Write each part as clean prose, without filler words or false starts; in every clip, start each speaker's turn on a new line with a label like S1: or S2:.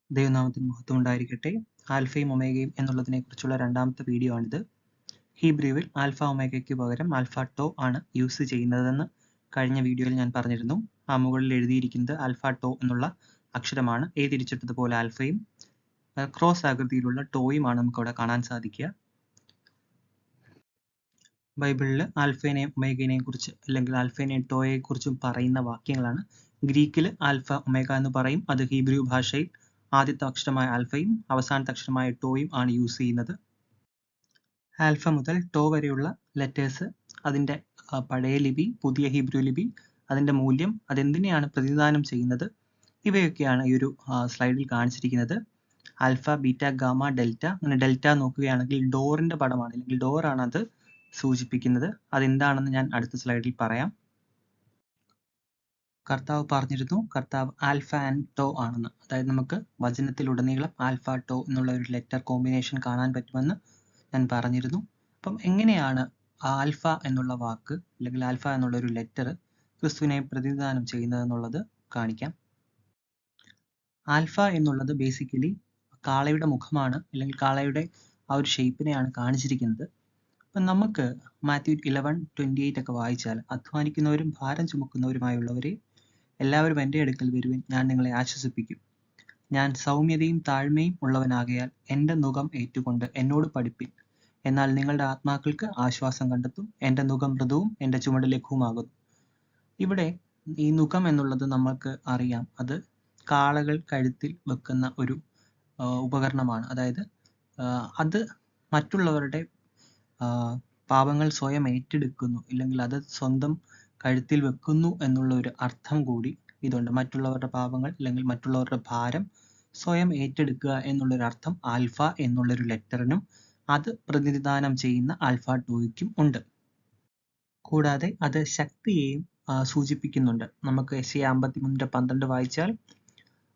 S1: ദൈവനാമത്തിന് മഹത്വം ഉണ്ടായിരിക്കട്ടെ. ആൽഫയും ഒമേഗയും എന്നുള്ളതിനെ കുറിച്ചുള്ള രണ്ടാമത്തെ വീഡിയോ ആണിത്. ഹീബ്രുവിൽ ആൽഫ ഒമേഗയ്ക്ക് പകരം ആൽഫ ടോ ആണ് യൂസ് ചെയ്യുന്നതെന്ന് കഴിഞ്ഞ വീഡിയോയിൽ ഞാൻ പറഞ്ഞിരുന്നു. ആ മുകളിൽ എഴുതിയിരിക്കുന്നത് ആൽഫ ടോ എന്നുള്ള അക്ഷരമാണ്. എഴുതിരിച്ചിട്ടതുപോലെ ആൽഫയും ക്രോസ് ആകൃതിയിലുള്ള ടോയുമാണ് നമുക്കവിടെ കാണാൻ സാധിക്കുക. ബൈബിളിൽ ആൽഫേനെയും ഒമേഗനെയും കുറിച്ച് അല്ലെങ്കിൽ ആൽഫേനെയും ടോയെ കുറിച്ചും പറയുന്ന വാക്യങ്ങളാണ്. ഗ്രീക്കിൽ ആൽഫ ഒമേഗ എന്ന് പറയും. അത് ഹീബ്രു ഭാഷയിൽ ആദ്യത്തെ അക്ഷരമായ ആൽഫയും അവസാനത്തെ അക്ഷരമായ ടോയും ആണ് യൂസ് ചെയ്യുന്നത്. ആൽഫ മുതൽ ടോ വരെയുള്ള ലെറ്റേഴ്സ്, അതിൻ്റെ പഴയ ലിപി, പുതിയ ഹീബ്രു ലിപി, അതിൻ്റെ മൂല്യം, അതെന്തിനെയാണ് പ്രതിനിധാനം ചെയ്യുന്നത്, ഇവയൊക്കെയാണ് ഈ ഒരു സ്ലൈഡിൽ കാണിച്ചിരിക്കുന്നത്. Alpha, beta, gamma, delta. അങ്ങനെ ഡെൽറ്റ നോക്കുകയാണെങ്കിൽ ഡോറിൻ്റെ പടമാണ്, അല്ലെങ്കിൽ ഡോറാണ് അത് സൂചിപ്പിക്കുന്നത്. അതെന്താണെന്ന് ഞാൻ അടുത്ത സ്ലൈഡിൽ പറയാം. കർത്താവ് പറഞ്ഞിരുന്നു കർത്താവ് ആൽഫ ആൻഡ് ടോ ആണെന്ന്. അതായത് നമുക്ക് വചനത്തിലുടനീളം ആൽഫ ടോ എന്നുള്ള ഒരു ലെറ്റർ കോമ്പിനേഷൻ കാണാൻ പറ്റുമെന്ന് ഞാൻ പറഞ്ഞിരുന്നു. അപ്പം എങ്ങനെയാണ് ആൽഫ എന്നുള്ള വാക്ക് അല്ലെങ്കിൽ ആൽഫ എന്നുള്ള ഒരു ലെറ്റർ ക്രിസ്തുവിനെ പ്രതിനിധാനം ചെയ്യുന്നത് എന്നുള്ളത് കാണിക്കാം. ആൽഫ എന്നുള്ളത് ബേസിക്കലി കാളയുടെ മുഖമാണ്, അല്ലെങ്കിൽ കാളയുടെ ആ ഒരു ഷേപ്പിനെയാണ് കാണിച്ചിരിക്കുന്നത്. അപ്പം നമുക്ക് മാത്യു 11:28 ഒക്കെ വായിച്ചാൽ, അധ്വാനിക്കുന്നവരും ഭാരം ചുമക്കുന്നവരുമായുള്ളവരെ എല്ലാവരും എൻ്റെ അടുക്കൽ വരുവിൻ, ഞാൻ നിങ്ങളെ ആശ്വസിപ്പിക്കും. ഞാൻ സൗമ്യതയും താഴ്മയും ഉള്ളവനാകയാൽ എൻ്റെ നുകം ഏറ്റുകൊണ്ട് എന്നോട് പഠിപ്പിൻ, എന്നാൽ നിങ്ങളുടെ ആത്മാക്കൾക്ക് ആശ്വാസം കണ്ടെത്തും. എൻ്റെ നുകം മൃദുവും എൻ്റെ ചുമട് ലഘുവുമാകുന്നു. ഇവിടെ ഈ നുകം എന്നുള്ളത് നമ്മൾക്ക് അറിയാം, അത് കാളകൾ കഴുത്തിൽ വെക്കുന്ന ഒരു ഉപകരണമാണ്. അതായത് അത് മറ്റുള്ളവരുടെ പാപങ്ങൾ സ്വയം ഏറ്റെടുക്കുന്നു, ഇല്ലെങ്കിൽ അത് സ്വന്തം കഴുത്തിൽ വെക്കുന്നു എന്നുള്ള ഒരു അർത്ഥം കൂടി ഇതുണ്ട്. മറ്റുള്ളവരുടെ പാപങ്ങൾ അല്ലെങ്കിൽ മറ്റുള്ളവരുടെ ഭാരം സ്വയം ഏറ്റെടുക്കുക എന്നുള്ളൊരു അർത്ഥം ആൽഫ എന്നുള്ളൊരു ലെറ്ററിനും അത് പ്രതിനിധാനം ചെയ്യുന്ന ആൽഫ ടോയ്ക്കും ഉണ്ട്. കൂടാതെ അത് ശക്തിയെയും സൂചിപ്പിക്കുന്നുണ്ട്. നമുക്ക് യെശയ്യാ 53:12 വായിച്ചാൽ,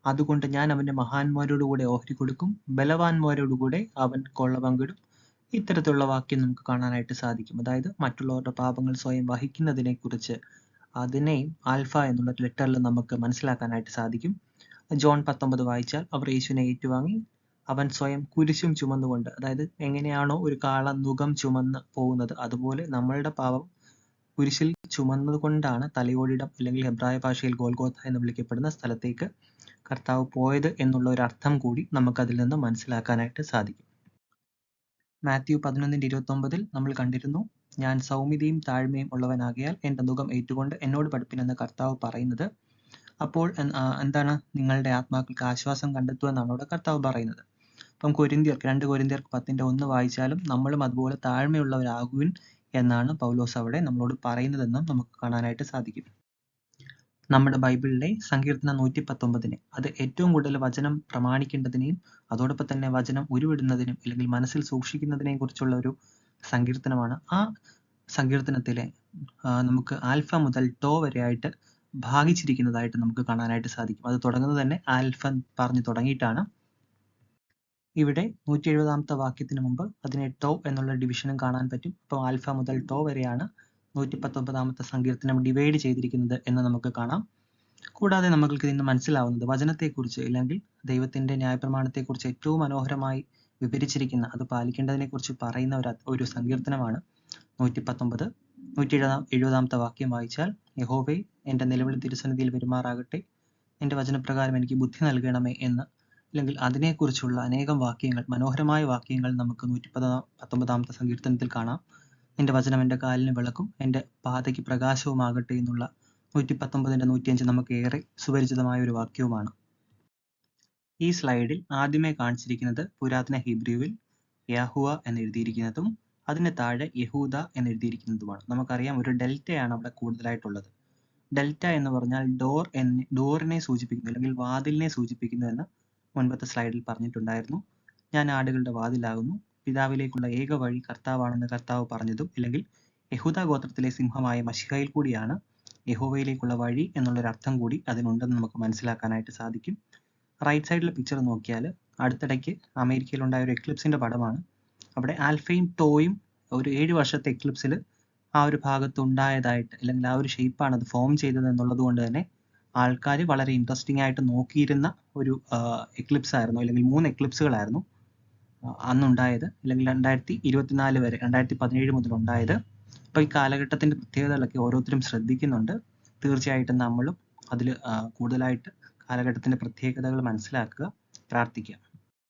S1: അതുകൊണ്ട് ഞാൻ അവൻ്റെ മഹാന്മാരോടുകൂടെ ഓഹരി കൊടുക്കും, ബലവാന്മാരോടുകൂടെ അവൻ കൊള്ള പങ്കിടും. ഇത്തരത്തിലുള്ള വാക്യം നമുക്ക് കാണാനായിട്ട് സാധിക്കും. അതായത് മറ്റുള്ളവരുടെ പാപങ്ങൾ സ്വയം വഹിക്കുന്നതിനെ കുറിച്ച് അതിനെയും ആൽഫ എന്നുള്ള ലെറ്ററിൽ നമുക്ക് മനസ്സിലാക്കാനായിട്ട് സാധിക്കും. ജോൺ 19 വായിച്ചാൽ, അവർ യേശുവിനെ ഏറ്റുവാങ്ങി, അവൻ സ്വയം കുരിശും ചുമന്നുകൊണ്ട്, അതായത് എങ്ങനെയാണോ ഒരു കാള നുകം ചുമന്ന് പോകുന്നത്, അതുപോലെ നമ്മളുടെ പാപം കുരിശിൽ ചുമന്നുകൊണ്ടാണ് തലയോടിടം, അല്ലെങ്കിൽ ഹെബ്രായ ഭാഷയിൽ ഗോൽഗോഥ എന്ന് വിളിക്കപ്പെടുന്ന സ്ഥലത്തേക്ക് കർത്താവ് പോയത് എന്നുള്ള ഒരു അർത്ഥം കൂടി നമുക്കതിൽ നിന്ന് മനസ്സിലാക്കാനായിട്ട് സാധിക്കും. മാത്യു 11:29 നമ്മൾ കണ്ടിരുന്നു, ഞാൻ സൗമ്യതയും താഴ്മയും ഉള്ളവനാകയാൽ എൻ്റെ നുകം ഏറ്റുകൊണ്ട് എന്നോട് പഠിപ്പിനെന്ന് കർത്താവ് പറയുന്നത്. അപ്പോൾ എന്താണ്? നിങ്ങളുടെ ആത്മാക്കൾക്ക് ആശ്വാസം കണ്ടെത്തുക എന്നാണ് അവിടെ കർത്താവ് പറയുന്നത്. അപ്പം 2 കൊരിന്ത്യർക്ക് 10:1 വായിച്ചാലും നമ്മളും അതുപോലെ താഴ്മയുള്ളവരാകുവിൻ എന്നാണ് പൗലോസ് അവിടെ നമ്മളോട് പറയുന്നതെന്നും നമുക്ക് കാണാനായിട്ട് സാധിക്കും. നമ്മുടെ ബൈബിളിലെ സങ്കീർത്തനം 119 അത് ഏറ്റവും കൂടുതൽ വചനം പ്രമാണിക്കേണ്ടതിനെയും അതോടൊപ്പം തന്നെ വചനം ഉരുവിടുന്നതിനും അല്ലെങ്കിൽ മനസ്സിൽ സൂക്ഷിക്കുന്നതിനെയും കുറിച്ചുള്ള ഒരു സങ്കീർത്തനമാണ്. ആ സങ്കീർത്തനത്തിലെ നമുക്ക് ആൽഫ മുതൽ ടോ വരെയായിട്ട് ഭാഗിച്ചിരിക്കുന്നതായിട്ട് നമുക്ക് കാണാനായിട്ട് സാധിക്കും. അത് തുടങ്ങുന്നത് തന്നെ ആൽഫ പറഞ്ഞു തുടങ്ങിയിട്ടാണ്. ഇവിടെ 170ാമത്തെ വാക്യത്തിന് മുമ്പ് അതിനെ ടോ എന്നുള്ള ഡിവിഷനും കാണാൻ പറ്റും. അപ്പോൾ ആൽഫ മുതൽ ടോ വരെയാണ് 119ാമത്തെ സങ്കീർത്തനം ഡിവൈഡ് ചെയ്തിരിക്കുന്നത് എന്ന് നമുക്ക് കാണാം. കൂടാതെ നമുക്ക് ഇതിന് മനസ്സിലാവുന്നത് വചനത്തെക്കുറിച്ച് അല്ലെങ്കിൽ ദൈവത്തിൻ്റെ ന്യായപ്രമാണത്തെക്കുറിച്ച് ഏറ്റവും മനോഹരമായി വിവരിച്ചിരിക്കുന്ന, അത് പാലിക്കേണ്ടതിനെക്കുറിച്ച് പറയുന്ന ഒരു സങ്കീർത്തനമാണ് 119. 170ാമത്തെ വാക്യം വായിച്ചാൽ, യഹോവേ എൻ്റെ നിലവിളി തിരുസന്നിധിയിൽ വരുമാറാകട്ടെ, എൻ്റെ വചനപ്രകാരം എനിക്ക് ബുദ്ധി നൽകണമേ എന്ന്, അല്ലെങ്കിൽ അതിനെക്കുറിച്ചുള്ള അനേകം വാക്യങ്ങൾ, മനോഹരമായ വാക്യങ്ങൾ നമുക്ക് 119ാമത്തെ സങ്കീർത്തനത്തിൽ കാണാം. എൻ്റെ വചനം എൻ്റെ കാലിന് വിളക്കും എൻ്റെ പാതയ്ക്ക് പ്രകാശവുമാകട്ടെ എന്നുള്ള 119ൻ്റെ 105 നമുക്ക് ഏറെ സുപരിചിതമായ ഒരു വാക്യവുമാണ്. ഈ സ്ലൈഡിൽ ആദ്യമേ കാണിച്ചിരിക്കുന്നത് പുരാതന ഹീബ്രുവിൽ യാഹുവ എന്നെഴുതിയിരിക്കുന്നതും അതിന് താഴെ യഹൂദ എന്നെഴുതിയിരിക്കുന്നതുമാണ്. നമുക്കറിയാം ഒരു ഡെൽറ്റയാണ് അവിടെ കൂടുതലായിട്ടുള്ളത്. ഡെൽറ്റ എന്ന് പറഞ്ഞാൽ ഡോറിനെ സൂചിപ്പിക്കുന്നു, അല്ലെങ്കിൽ വാതിലിനെ സൂചിപ്പിക്കുന്നു എന്ന് മുൻപത്തെ സ്ലൈഡിൽ പറഞ്ഞിട്ടുണ്ടായിരുന്നു. ഞാൻ ആടുകളുടെ വാതിലാകുന്നു, പിതാവിലേക്കുള്ള ഏക വഴി കർത്താവാണെന്ന് കർത്താവ് പറഞ്ഞതും, അല്ലെങ്കിൽ യഹൂദ ഗോത്രത്തിലെ സിംഹമായ മശിഹയിൽ കൂടിയാണ് യഹോവയിലേക്കുള്ള വഴി എന്നുള്ളൊരർത്ഥം കൂടി അതിനുണ്ടെന്ന് നമുക്ക് മനസ്സിലാക്കാനായിട്ട് സാധിക്കും. റൈറ്റ് സൈഡിലെ പിക്ചർ നോക്കിയാൽ അടുത്തിടയ്ക്ക് അമേരിക്കയിലുണ്ടായ ഒരു എക്ലിപ്സിൻ്റെ പടമാണ്. അവിടെ ആൽഫയും ടോയും ഒരു 7 വർഷത്തെ എക്ലിപ്സിൽ ആ ഒരു ഭാഗത്ത് ഉണ്ടായതായിട്ട്, അല്ലെങ്കിൽ ആ ഒരു ഷേപ്പാണ് അത് ഫോം ചെയ്തത് എന്നുള്ളത് കൊണ്ട് തന്നെ ആൾക്കാർ വളരെ ഇൻട്രസ്റ്റിംഗ് ആയിട്ട് നോക്കിയിരുന്ന ഒരു എക്ലിപ്സ് ആയിരുന്നു, അല്ലെങ്കിൽ 3 എക്ലിപ്സുകളായിരുന്നു അന്നുണ്ടായത്, അല്ലെങ്കിൽ 2024 വരെ 2017 മുതൽ ഉണ്ടായത്. അപ്പോൾ ഈ കാലഘട്ടത്തിന്റെ പ്രത്യേകതകളൊക്കെ ഓരോരുത്തരും ശ്രദ്ധിക്കുന്നുണ്ട്. തീർച്ചയായിട്ടും നമ്മളും അതിൽ കൂടുതലായിട്ട് കാലഘട്ടത്തിന്റെ പ്രത്യേകതകൾ മനസ്സിലാക്കുക, പ്രാർത്ഥിക്കുക.